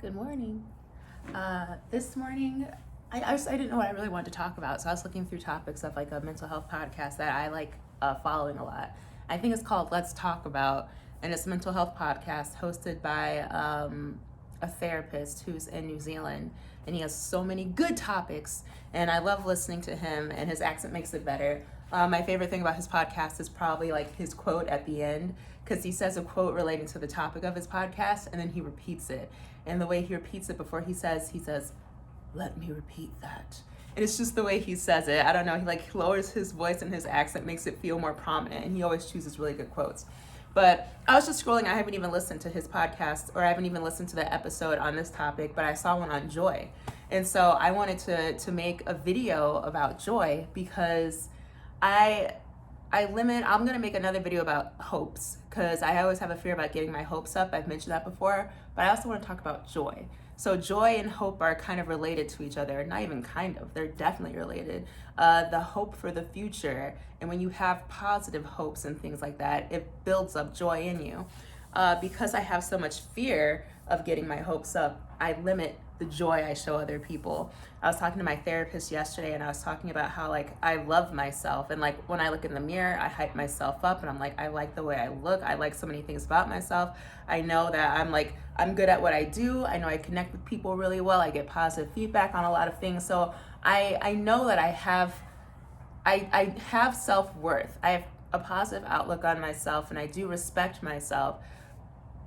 Good morning. This morning, I didn't know what I really wanted to talk about, so I was looking through topics of like a mental health podcast that I like following a lot. I think it's called Let's Talk About, and it's a mental health podcast hosted by a therapist who's in New Zealand, and he has so many good topics, and I love listening to him, and his accent makes it better. My favorite thing about his podcast is probably like his quote at the end, because he says a quote relating to the topic of his podcast, and then he repeats it. And the way he repeats it before he says, "Let me repeat that." And it's just the way he says it. I don't know. He like lowers his voice and his accent makes it feel more prominent. And he always chooses really good quotes. But I was just scrolling. I haven't even listened to his podcast, or I haven't even listened to the episode on this topic, but I saw one on joy. And so I wanted to make a video about joy because I I'm gonna make another video about hopes because I always have a fear about getting my hopes up. I've mentioned that before, but I also want to talk about joy. So joy and hope are kind of related to each other. Not even kind of, they're definitely related. The hope for the future, and when you have positive hopes and things like that, it builds up joy in you. Because I have so much fear of getting my hopes up, I limit the joy I show other people. I was talking to my therapist yesterday and I was talking about how like I love myself, and like when I look in the mirror, I hype myself up and I'm like, I like the way I look. I like so many things about myself. I know that I'm good at what I do. I know I connect with people really well. I get positive feedback on a lot of things. So I know that I have self-worth. I have a positive outlook on myself and I do respect myself,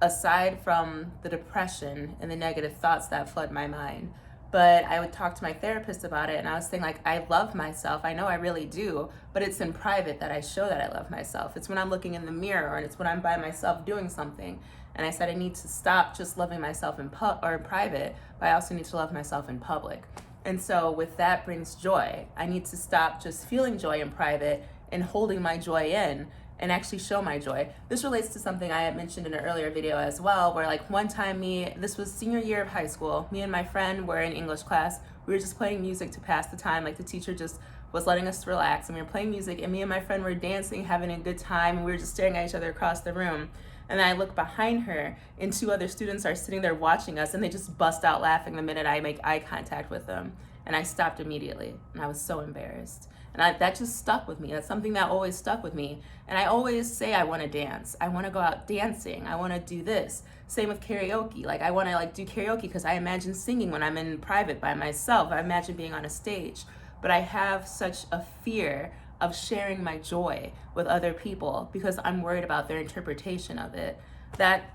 aside from the depression and the negative thoughts that flood my mind. But I would talk to my therapist about it and I was saying like, I love myself. I know I really do, but it's in private that I show that I love myself. It's when I'm looking in the mirror and it's when I'm by myself doing something. And I said I need to stop just loving myself in private, but I also need to love myself in public. And so with that brings joy. I need to stop just feeling joy in private and holding my joy in and actually show my joy. This relates to something I had mentioned in an earlier video as well, where like one time this was senior year of high school, me and my friend were in English class. We were just playing music to pass the time. Like the teacher just was letting us relax and we were playing music and me and my friend were dancing, having a good time, and we were just staring at each other across the room. And then I look behind her and two other students are sitting there watching us and they just bust out laughing the minute I make eye contact with them. And I stopped immediately and I was so embarrassed. And that just stuck with me. That's something that always stuck with me. And I always say I want to dance. I want to go out dancing. I want to do this. Same with karaoke. Like I want to like do karaoke because I imagine singing when I'm in private by myself. I imagine being on a stage. But I have such a fear of sharing my joy with other people because I'm worried about their interpretation of it. That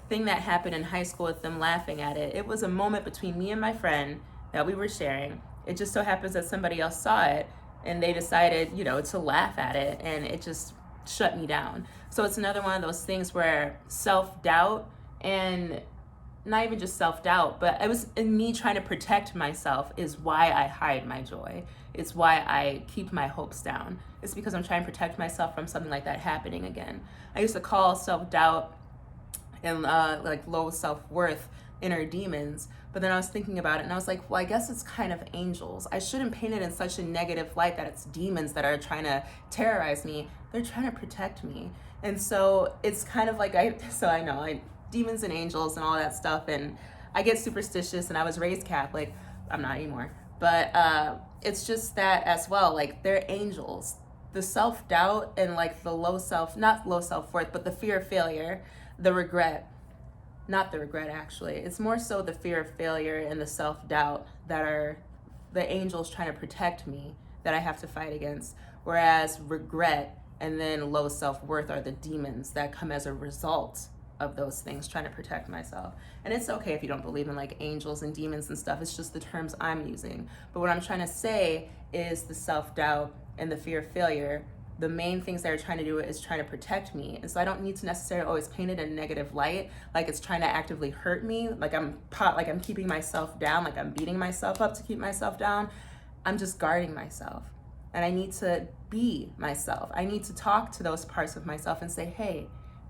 thing that happened in high school with them laughing at it, it was a moment between me and my friend that we were sharing. It just so happens that somebody else saw it and they decided, to laugh at it, and it just shut me down. So it's another one of those things where self-doubt, and not even just self-doubt, but it was in me trying to protect myself is why I hide my joy. It's why I keep my hopes down. It's because I'm trying to protect myself from something like that happening again. I used to call self-doubt and like low self-worth inner demons, but then I was thinking about it and I was like, well, I guess it's kind of angels. I shouldn't paint it in such a negative light that it's demons that are trying to terrorize me. They're trying to protect me. And so it's kind of like I know demons and angels and all that stuff, and I get superstitious and I was raised Catholic. I'm not anymore, but it's just that as well, like they're angels. The self-doubt and like the not low self-worth, but the fear of failure, the regret, not the regret actually, it's more so the fear of failure and the self-doubt that are the angels trying to protect me that I have to fight against, whereas regret and then low self-worth are the demons that come as a result of those things trying to protect myself. And it's okay if you don't believe in like angels and demons and stuff, it's just the terms I'm using. But what I'm trying to say is the self-doubt and the fear of failure, the main things they're trying to do is trying to protect me. And so I don't need to necessarily always paint it in a negative light, like it's trying to actively hurt me, like I'm keeping myself down, like I'm beating myself up to keep myself down. I'm just guarding myself. And I need to be myself. I need to talk to those parts of myself and say, hey,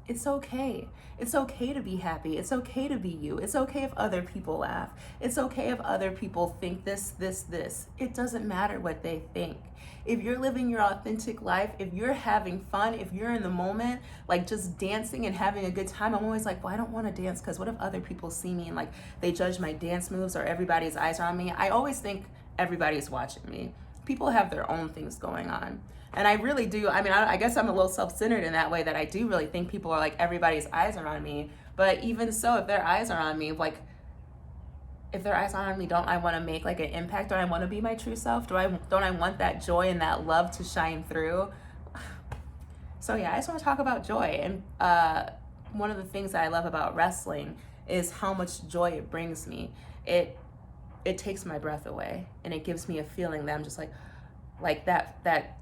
It's okay. It's okay to be happy. It's okay to be you. It's okay if other people laugh. It's okay if other people think this. It doesn't matter what they think. If you're living your authentic life, if you're having fun, if you're in the moment, like just dancing and having a good time, I'm always like, well, I don't want to dance because what if other people see me and like they judge my dance moves or everybody's eyes are on me? I always think everybody's watching me. People have their own things going on. And I really do. I mean, I guess I'm a little self-centered in that way, that I do really think people are like, everybody's eyes are on me. But even so, if their eyes are on me, like, if their eyes are on me, don't I want to make like an impact? Don't I want to be my true self? Don't I want that joy and that love to shine through? So yeah, I just want to talk about joy. And one of the things that I love about wrestling is how much joy it brings me. It takes my breath away, and it gives me a feeling that I'm just like that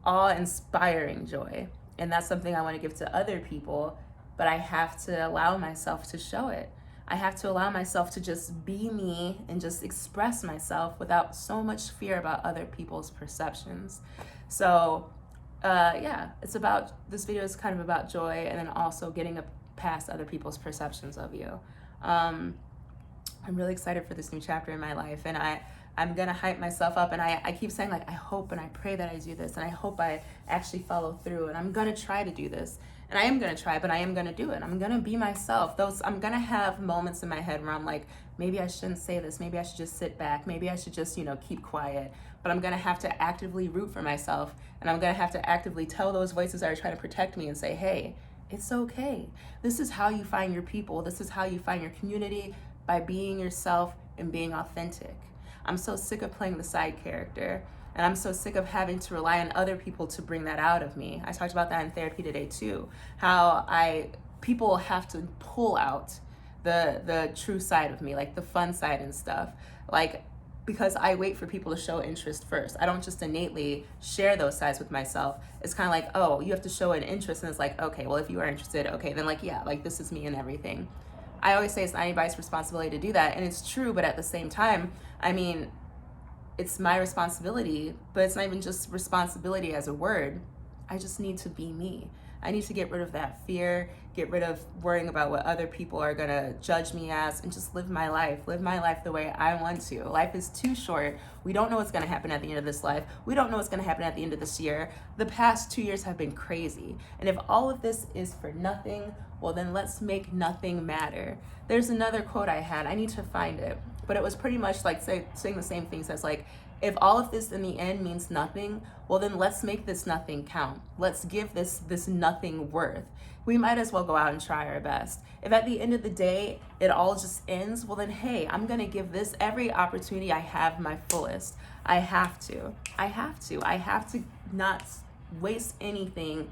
awe-inspiring joy. And that's something I want to give to other people, but I have to allow myself to show it. I have to allow myself to just be me and just express myself without so much fear about other people's perceptions. So yeah, this video is kind of about joy, and then also getting past other people's perceptions of you. I'm really excited for this new chapter in my life, and I'm gonna hype myself up, and I keep saying like, I hope and I pray that I do this, and I hope I actually follow through, and I'm gonna try to do this, and I am gonna try, but I am gonna do it. I'm gonna be myself. I'm gonna have moments in my head where I'm like, maybe I shouldn't say this, maybe I should just sit back, maybe I should just, keep quiet, but I'm gonna have to actively root for myself, and I'm gonna have to actively tell those voices that are trying to protect me and say, hey, it's okay. This is how you find your people. This is how you find your community, by being yourself and being authentic. I'm so sick of playing the side character, and I'm so sick of having to rely on other people to bring that out of me. I talked about that in therapy today too, how people have to pull out the true side of me, like the fun side and stuff, like, because I wait for people to show interest first. I don't just innately share those sides with myself. It's kind of like, oh, you have to show an interest, and it's like, okay, well, if you are interested, okay, then like, yeah, like this is me and everything. I always say it's not anybody's responsibility to do that, and it's true, but at the same time, I mean, it's my responsibility, but it's not even just responsibility as a word. I just need to be me. I need to get rid of that fear, get rid of worrying about what other people are gonna judge me as, and just live my life the way I want to. Life is too short. We don't know what's gonna happen at the end of this life. We don't know what's gonna happen at the end of this year. The past 2 years have been crazy. And if all of this is for nothing, well then let's make nothing matter. There's another quote I had, I need to find it, but it was pretty much like saying the same things as like, if all of this in the end means nothing, well then let's make this nothing count. Let's give this nothing worth. We might as well go out and try our best. If at the end of the day, it all just ends, well then, hey, I'm gonna give this every opportunity I have my fullest. I have to not waste anything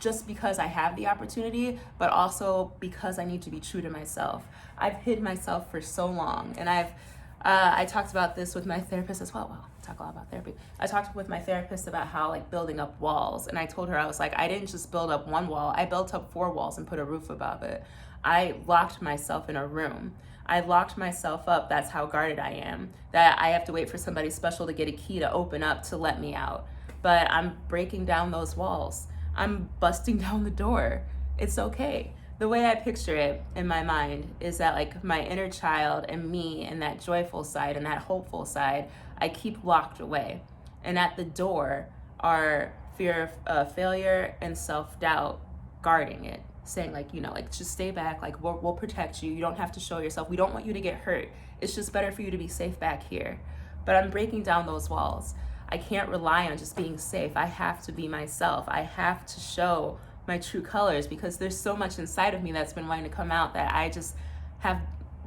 just because I have the opportunity, but also because I need to be true to myself. I've hid myself for so long, and I talked about this with my therapist as well. Well, I talk a lot about therapy. I talked with my therapist about how like building up walls, and I told her, I was like, I didn't just build up one wall, I built up 4 walls and put a roof above it. I locked myself in a room. I locked myself up. That's how guarded I am, that I have to wait for somebody special to get a key to open up to let me out. But I'm breaking down those walls. I'm busting down the door. It's okay. The way I picture it in my mind is that like my inner child and me and that joyful side and that hopeful side, I keep locked away. And at the door are fear of failure and self-doubt guarding it, saying like, like just stay back, like we'll protect you. You don't have to show yourself. We don't want you to get hurt. It's just better for you to be safe back here. But I'm breaking down those walls. I can't rely on just being safe. I have to be myself. I have to show my true colors, because there's so much inside of me that's been wanting to come out that I just have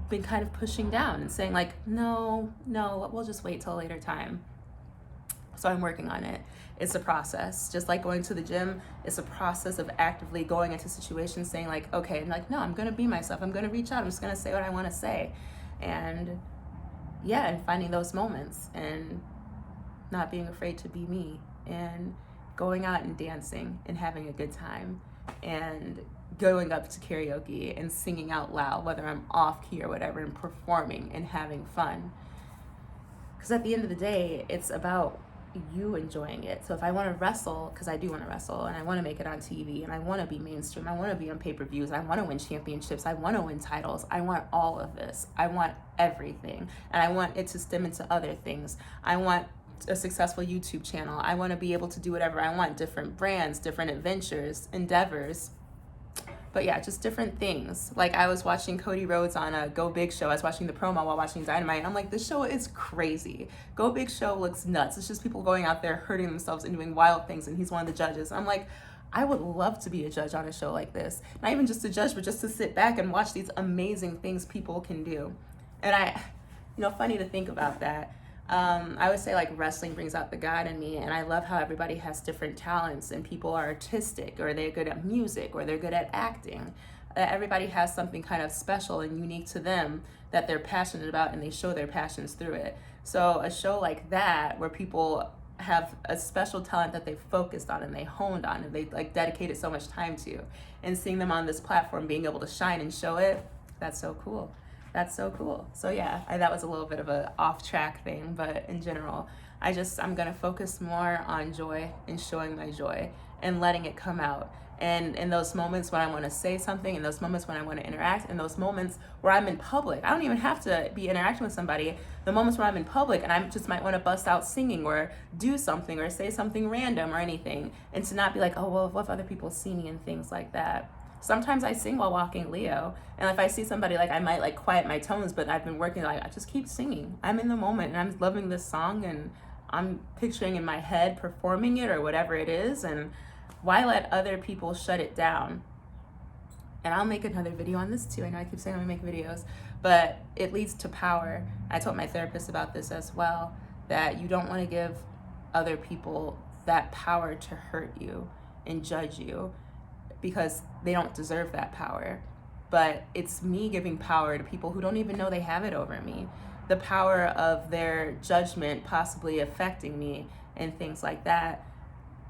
been kind of pushing down and saying like, no, we'll just wait till a later time. So I'm working on it. It's a process. Just like going to the gym, it's a process of actively going into situations saying like, okay, and like, no, I'm gonna be myself. I'm gonna reach out. I'm just gonna say what I wanna say. And yeah, and finding those moments and not being afraid to be me, and going out and dancing and having a good time, and going up to karaoke and singing out loud, whether I'm off key or whatever, and performing and having fun. Because at the end of the day, it's about you enjoying it. So if I want to wrestle, because I do want to wrestle and I want to make it on TV and I want to be mainstream, I want to be on pay-per-views, I want to win championships, I want to win titles, I want all of this. I want everything. And I want it to stem into other things. I want a successful YouTube channel. I want to be able to do whatever I want, different brands, different adventures, endeavors. But yeah, just different things. Like I was watching Cody Rhodes on a Go Big show. I was watching the promo while watching Dynamite. And I'm like, this show is crazy. Go Big show looks nuts. It's just people going out there hurting themselves and doing wild things. And he's one of the judges. I'm like, I would love to be a judge on a show like this. Not even just to judge, but just to sit back and watch these amazing things people can do. And funny to think about that. I would say like wrestling brings out the God in me, and I love how everybody has different talents and people are artistic, or they're good at music, or they're good at acting. Everybody has something kind of special and unique to them that they're passionate about, and they show their passions through it. So a show like that where people have a special talent that they focused on and they honed on and they like dedicated so much time to, and seeing them on this platform being able to shine and show it, that's so cool. That's so cool. So yeah, that was a little bit of a off track thing, but in general, I'm gonna focus more on joy and showing my joy and letting it come out. And in those moments when I wanna say something, in those moments when I wanna interact, in those moments where I'm in public, I don't even have to be interacting with somebody, the moments where I'm in public and I just might wanna bust out singing or do something or say something random or anything, and to not be like, oh, well, what if other people see me and things like that. Sometimes I sing while walking Leo, and if I see somebody, like I might like quiet my tones, but I've been working, like I just keep singing. I'm in the moment and I'm loving this song and I'm picturing in my head performing it or whatever it is, and why let other people shut it down? And I'll make another video on this too. I know I keep saying I'm gonna make videos, but it leads to power. I told my therapist about this as well, that you don't wanna give other people that power to hurt you and judge you, because they don't deserve that power. But it's me giving power to people who don't even know they have it over me. The power of their judgment possibly affecting me and things like that.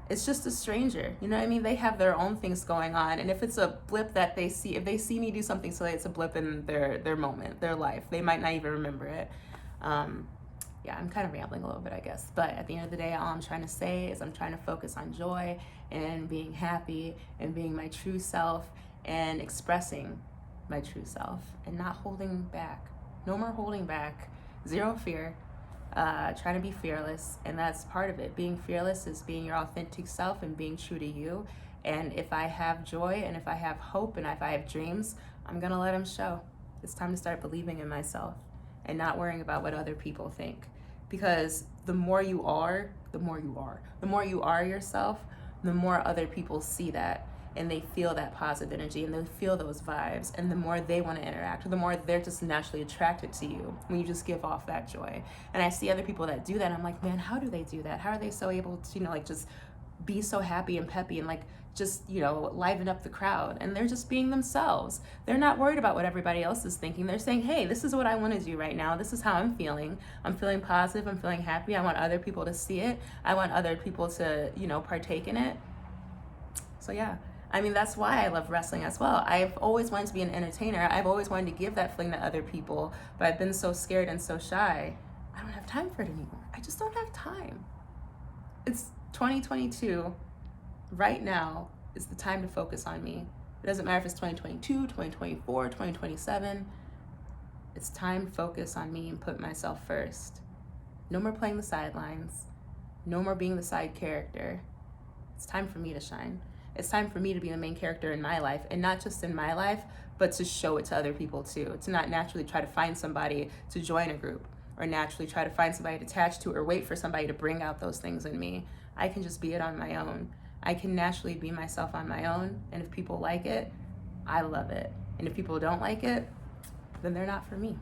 It's just a stranger, you know what I mean? They have their own things going on, and if it's a blip that they see, if they see me do something silly, it's a blip in their moment, their life. They might not even remember it. Yeah, I'm kind of rambling a little bit, I guess. But at the end of the day, all I'm trying to say is I'm trying to focus on joy and being happy and being my true self and expressing my true self and not holding back. No more holding back. Zero fear. Trying to be fearless. And that's part of it. Being fearless is being your authentic self and being true to you. And if I have joy and if I have hope and if I have dreams, I'm going to let them show. It's time to start believing in myself and not worrying about what other people think. Because the more you are, the more you are. The more you are yourself, the more other people see that and they feel that positive energy and they feel those vibes, and the more they want to interact, the more they're just naturally attracted to you when you just give off that joy. And I see other people that do that and I'm like, man, how do they do that? How are they so able to, like just be so happy and peppy and like just, liven up the crowd? And they're just being themselves. They're not worried about what everybody else is thinking. They're saying, hey, this is what I want to do right now. This is how I'm feeling. I'm feeling positive. I'm feeling happy. I want other people to see it. I want other people to, partake in it. So yeah, that's why I love wrestling as well. I've always wanted to be an entertainer. I've always wanted to give that fling to other people, but I've been so scared and so shy. I don't have time for it anymore. I just don't have time. It's 2022. Right now is the time to focus on me. It doesn't matter if it's 2022, 2024, 2027. It's time to focus on me and put myself first. No more playing the sidelines. No more being the side character. It's time for me to shine. It's time for me to be the main character in my life, and not just in my life, but to show it to other people too. To not naturally try to find somebody to join a group, or naturally try to find somebody to attach to, or wait for somebody to bring out those things in me. I can just be it on my own. I can naturally be myself on my own, and if people like it, I love it. And if people don't like it, then they're not for me.